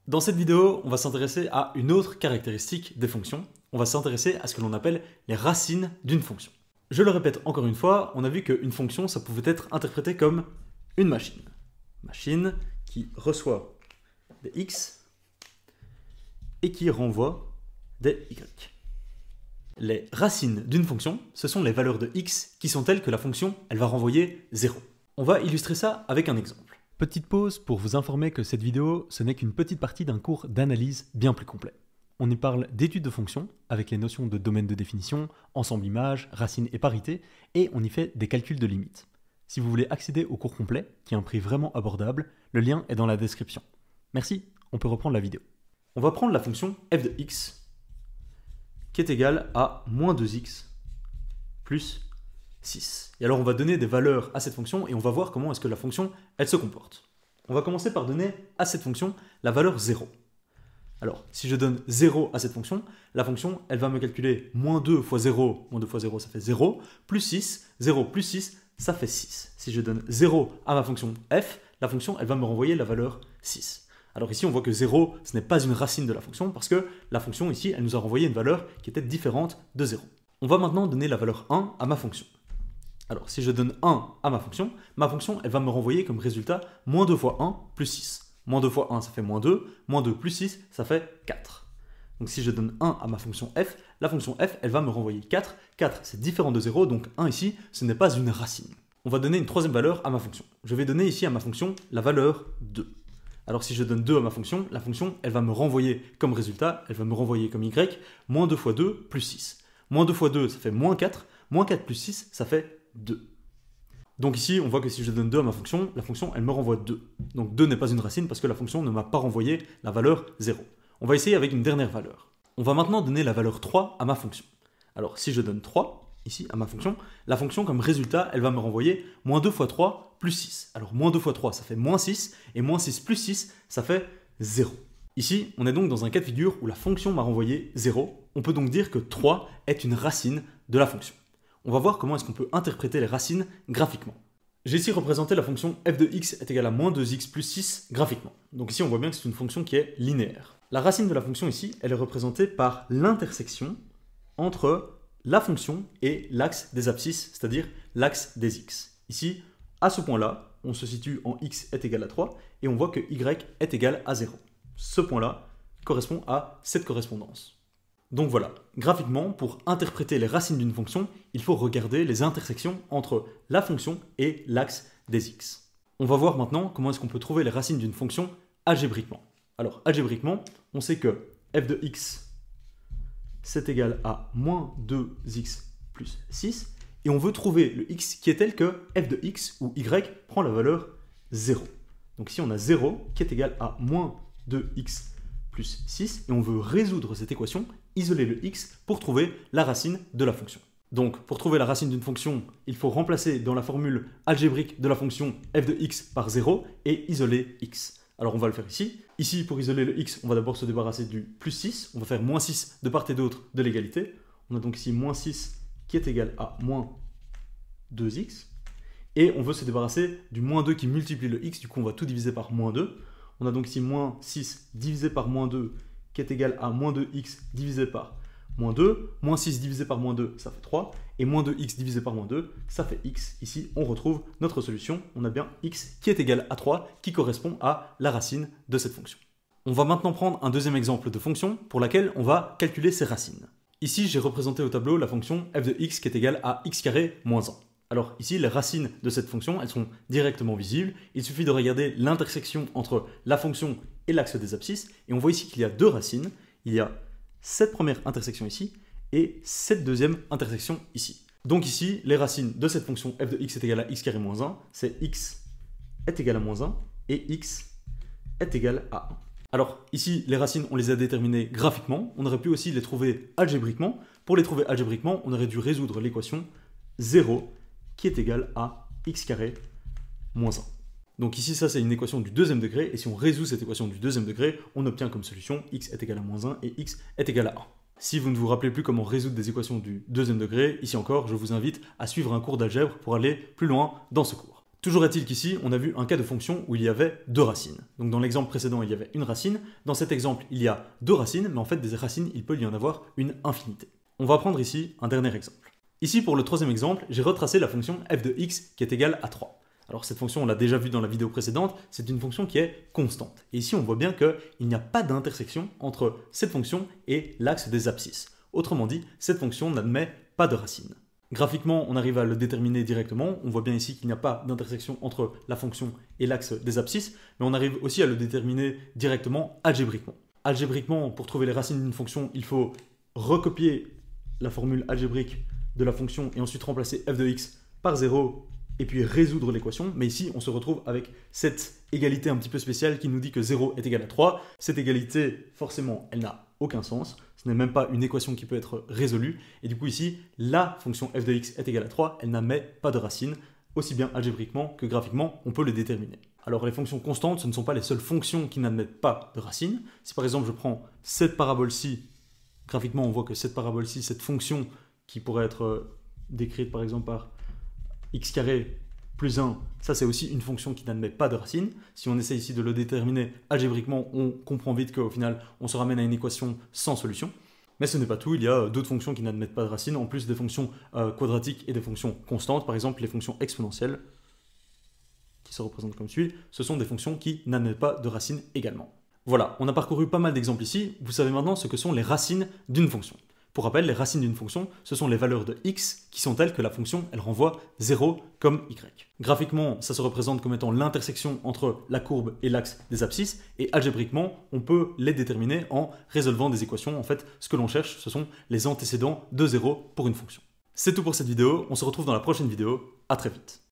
Dans cette vidéo, on va s'intéresser à une autre caractéristique des fonctions. On va s'intéresser à ce que l'on appelle les racines d'une fonction. Je le répète encore une fois, on a vu qu'une fonction, ça pouvait être interprété comme une machine. Machine qui reçoit des x et qui renvoie des y. Les racines d'une fonction, ce sont les valeurs de x qui sont telles que la fonction, elle va renvoyer 0. On va illustrer ça avec un exemple. Petite pause pour vous informer que cette vidéo, ce n'est qu'une petite partie d'un cours d'analyse bien plus complet. On y parle d'études de fonctions, avec les notions de domaine de définition, ensemble image, racine et parité, et on y fait des calculs de limites. Si vous voulez accéder au cours complet, qui est un prix vraiment abordable, le lien est dans la description. Merci, on peut reprendre la vidéo. On va prendre la fonction f de x, qui est égale à moins 2x plus 6. Et alors on va donner des valeurs à cette fonction et on va voir comment est-ce que la fonction, elle se comporte. On va commencer par donner à cette fonction la valeur 0. Alors, si je donne 0 à cette fonction, la fonction, elle va me calculer moins 2 fois 0, moins 2 fois 0, ça fait 0, plus 6, 0 plus 6, ça fait 6. Si je donne 0 à ma fonction f, la fonction, elle va me renvoyer la valeur 6. Alors ici, on voit que 0, ce n'est pas une racine de la fonction, parce que la fonction ici, elle nous a renvoyé une valeur qui était différente de 0. On va maintenant donner la valeur 1 à ma fonction. Alors, si je donne 1 à ma fonction, elle va me renvoyer comme résultat moins 2 fois 1 plus 6. Moins 2 fois 1, ça fait moins 2 plus 6, ça fait 4. Donc si je donne 1 à ma fonction f, la fonction f, elle va me renvoyer 4. 4, c'est différent de 0, donc 1 ici, ce n'est pas une racine. On va donner une troisième valeur à ma fonction. Je vais donner ici à ma fonction la valeur 2. Alors si je donne 2 à ma fonction, la fonction, elle va me renvoyer comme résultat, elle va me renvoyer comme y, moins 2 fois 2 plus 6. Moins 2 fois 2, ça fait moins 4. Moins 4 plus 6, ça fait 2. Donc ici, on voit que si je donne 2 à ma fonction, la fonction, elle me renvoie 2. Donc 2 n'est pas une racine parce que la fonction ne m'a pas renvoyé la valeur 0. On va essayer avec une dernière valeur. On va maintenant donner la valeur 3 à ma fonction. Alors si je donne 3, ici, à ma fonction, la fonction, comme résultat, elle va me renvoyer moins 2 fois 3 plus 6. Alors moins 2 fois 3, ça fait moins 6, et moins 6 plus 6, ça fait 0. Ici, on est donc dans un cas de figure où la fonction m'a renvoyé 0. On peut donc dire que 3 est une racine de la fonction. On va voir comment est-ce qu'on peut interpréter les racines graphiquement. J'ai ici représenté la fonction f de x est égale à moins 2x plus 6 graphiquement. Donc ici, on voit bien que c'est une fonction qui est linéaire. La racine de la fonction ici, elle est représentée par l'intersection entre la fonction et l'axe des abscisses, c'est-à-dire l'axe des x. Ici, à ce point-là, on se situe en x est égal à 3 et on voit que y est égal à 0. Ce point-là correspond à cette correspondance. Donc voilà, graphiquement, pour interpréter les racines d'une fonction, il faut regarder les intersections entre la fonction et l'axe des x. On va voir maintenant comment est-ce qu'on peut trouver les racines d'une fonction algébriquement. Alors, algébriquement, on sait que f de x, c'est égal à moins 2x plus 6, et on veut trouver le x qui est tel que f de x où y prend la valeur 0. Donc ici, on a 0 qui est égal à moins 2x plus 6, et on veut résoudre cette équation, isoler le x pour trouver la racine de la fonction. Donc, pour trouver la racine d'une fonction, il faut remplacer dans la formule algébrique de la fonction f de x par 0 et isoler x. Alors, on va le faire ici. Ici, pour isoler le x, on va d'abord se débarrasser du plus 6. On va faire moins 6 de part et d'autre de l'égalité. On a donc ici moins 6 qui est égal à moins 2x. Et on veut se débarrasser du moins 2 qui multiplie le x. Du coup, on va tout diviser par moins 2. On a donc ici moins 6 divisé par moins 2 qui est égal à moins 2x divisé par moins 2. Moins 6 divisé par moins 2, ça fait 3. Et moins 2x divisé par moins 2, ça fait x. Ici, on retrouve notre solution. On a bien x qui est égal à 3, qui correspond à la racine de cette fonction. On va maintenant prendre un deuxième exemple de fonction pour laquelle on va calculer ses racines. Ici, j'ai représenté au tableau la fonction f de x qui est égale à x carré moins 1. Alors ici, les racines de cette fonction, elles sont directement visibles. Il suffit de regarder l'intersection entre la fonction et l'axe des abscisses. Et on voit ici qu'il y a deux racines. Il y a cette première intersection ici et cette deuxième intersection ici. Donc ici, les racines de cette fonction f de x est égal à x carré moins 1, c'est x est égal à moins 1 et x est égal à 1. Alors ici, les racines, on les a déterminées graphiquement. On aurait pu aussi les trouver algébriquement. Pour les trouver algébriquement, on aurait dû résoudre l'équation 0 qui est égal à x carré moins 1. Donc ici, ça c'est une équation du deuxième degré, et si on résout cette équation du deuxième degré, on obtient comme solution x est égal à moins 1 et x est égal à 1. Si vous ne vous rappelez plus comment résoudre des équations du deuxième degré, ici encore, je vous invite à suivre un cours d'algèbre pour aller plus loin dans ce cours. Toujours est-il qu'ici, on a vu un cas de fonction où il y avait deux racines. Donc dans l'exemple précédent, il y avait une racine. Dans cet exemple, il y a deux racines, mais en fait, des racines, il peut y en avoir une infinité. On va prendre ici un dernier exemple. Ici, pour le troisième exemple, j'ai retracé la fonction f de x qui est égale à 3. Alors cette fonction, on l'a déjà vue dans la vidéo précédente, c'est une fonction qui est constante. Et ici, on voit bien qu'il n'y a pas d'intersection entre cette fonction et l'axe des abscisses. Autrement dit, cette fonction n'admet pas de racine. Graphiquement, on arrive à le déterminer directement. On voit bien ici qu'il n'y a pas d'intersection entre la fonction et l'axe des abscisses, mais on arrive aussi à le déterminer directement algébriquement. Algébriquement, pour trouver les racines d'une fonction, il faut recopier la formule algébrique de la fonction et ensuite remplacer f de x par 0 et puis résoudre l'équation. Mais ici, on se retrouve avec cette égalité un petit peu spéciale qui nous dit que 0 est égal à 3. Cette égalité, forcément, elle n'a aucun sens. Ce n'est même pas une équation qui peut être résolue. Et du coup ici, la fonction f de x est égale à 3, elle n'admet pas de racine. Aussi bien algébriquement que graphiquement, on peut le déterminer. Alors les fonctions constantes, ce ne sont pas les seules fonctions qui n'admettent pas de racine. Si par exemple je prends cette parabole-ci, graphiquement on voit que cette parabole-ci, cette fonction qui pourrait être décrite par exemple par x carré plus 1, ça c'est aussi une fonction qui n'admet pas de racine. Si on essaie ici de le déterminer algébriquement, on comprend vite qu'au final, on se ramène à une équation sans solution. Mais ce n'est pas tout, il y a d'autres fonctions qui n'admettent pas de racine, en plus des fonctions quadratiques et des fonctions constantes. Par exemple, les fonctions exponentielles, qui se représentent comme suit, ce sont des fonctions qui n'admettent pas de racine également. Voilà, on a parcouru pas mal d'exemples ici. Vous savez maintenant ce que sont les racines d'une fonction. Pour rappel, les racines d'une fonction, ce sont les valeurs de x qui sont telles que la fonction, elle renvoie 0 comme y. Graphiquement, ça se représente comme étant l'intersection entre la courbe et l'axe des abscisses, et algébriquement, on peut les déterminer en résolvant des équations. En fait, ce que l'on cherche, ce sont les antécédents de 0 pour une fonction. C'est tout pour cette vidéo, on se retrouve dans la prochaine vidéo, à très vite.